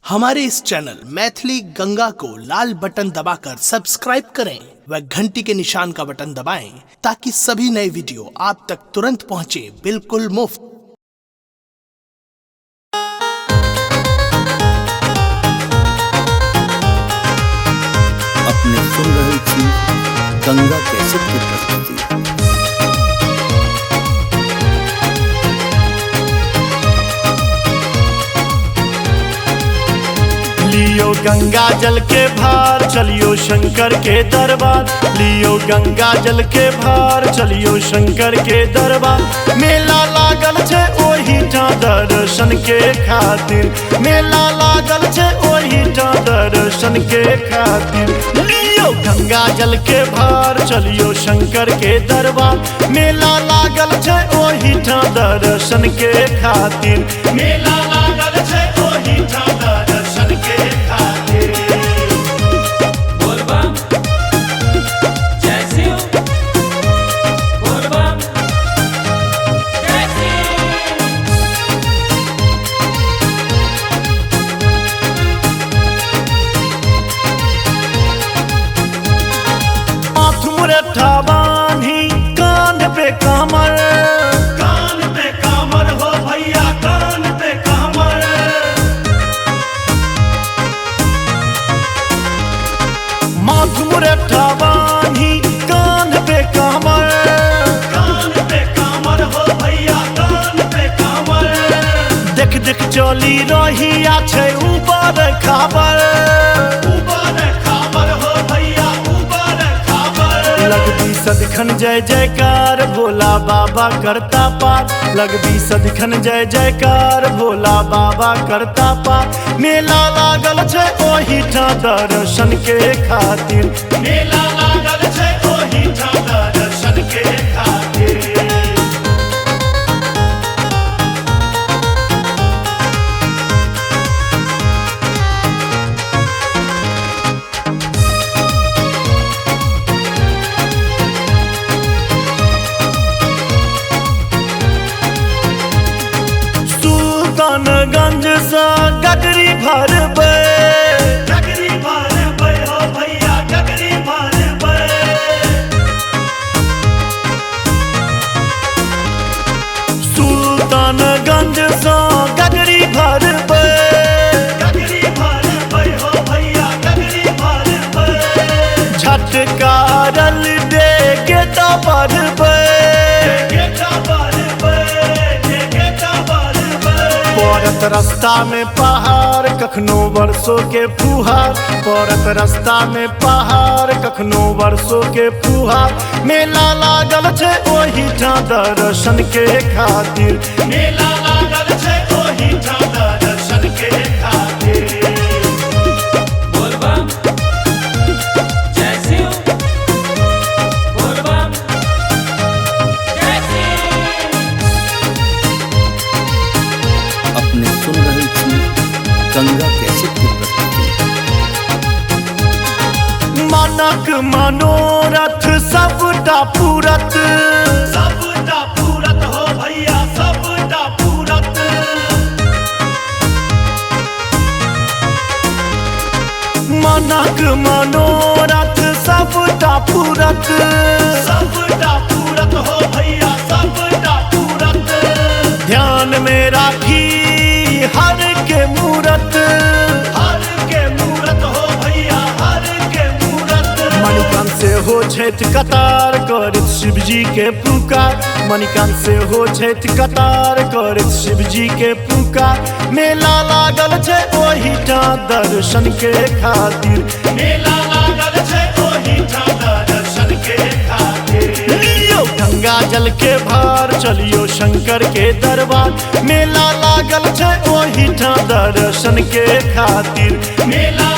हमारे इस चैनल मैथिली गंगा को लाल बटन दबाकर सब्सक्राइब करें व घंटी के निशान का बटन दबाएं ताकि सभी नए वीडियो आप तक तुरंत पहुंचे बिल्कुल मुफ्त। अपने सुन रहे थी गंगा कैसेट की प्रस्तुति। लियो गंगा जल के भार चलियो शंकर के दरबार, लियो गंगा जल के भार चलियो शंकर के दरबार। मेला लागल छे ओही ठां दर्शन के खातिर, मेला लागल छे ओही ठां दर्शन के खातिर। लियो गंगा जल के भार चलियो शंकर के दरबार, मेला लागल छे ओही ठां दर्शन के खातिर, मेला लागल छे ओही ठां दर्शन के खातिर। बोल बम जय शिव, बोल बम जय शिव। हाथ मुरठा बांधी कान पे कमर, कान पे कमर हो भैया कान पे कमर। माथ मुरठा बांधी कान पे कमर, कान पे कमर हो भैया कान पे कमर। देख देख चली रही छै ऊपर खबर, ऊपर खबर हो भैया ऊपर खबर। लगदी सदखन जय जयकार भोला बाबा करता पार, लगदी सदखन जय जयकार भोला बाबा करता पार। मेला लागल छै ओही ठां दर्शन के खातिर, मेला लागल छै ओही ठां दर्शन के खातिर। सुल्तानगंज से गगरी भरबै, गगरी भरबै हो भैया गगरी भरबै। सुल्तानगंज से गगरी भरबै, गगरी भरबै हो भैया गगरी भरबै। झटकारल दे गेटा भरबै, गेटा भरबै, गेटा भरबै। पड़त रास्ता में पहाड़ कखनो वर्षों के फुहार, पड़त रास्ता में पहाड़ कखनो वर्षों के फुहार। मेला लागल छै ओही ठां दर्शन के खातिर, मेला लागल छै ओही ठां दर्शन के खातिर। बोल बम जय शिव, बोल बम जय शिव। अपने सुन रहे थी गंगा कैसेट की प्रस्तुति। मानक मनोरथ सबटा पूरत, सबटा पूरत हो भैया सबटा पूरत। मानक मनोरथ सबटा पूरत, सबटा पूरत हो भैया सबटा पूरत। ध्यान में राखी हर के मूरत, हर के मूरत हो भैया हर के मूरत। मणिकांत से हो छैठ कतार करत शिव जी के पुकार, मणिकांत से हो छैठ कतार करत शिव जी के पुकार। मेला लागल छै ओही ठां दर्शन के खातिर, मेला लागल छै ओही ठां दर्शन के खातिर। लियो गंगा जल के भार चलियो शंकर के दरबार, मेला लागल छै ओही ठां दर्शन के खातिर, मेला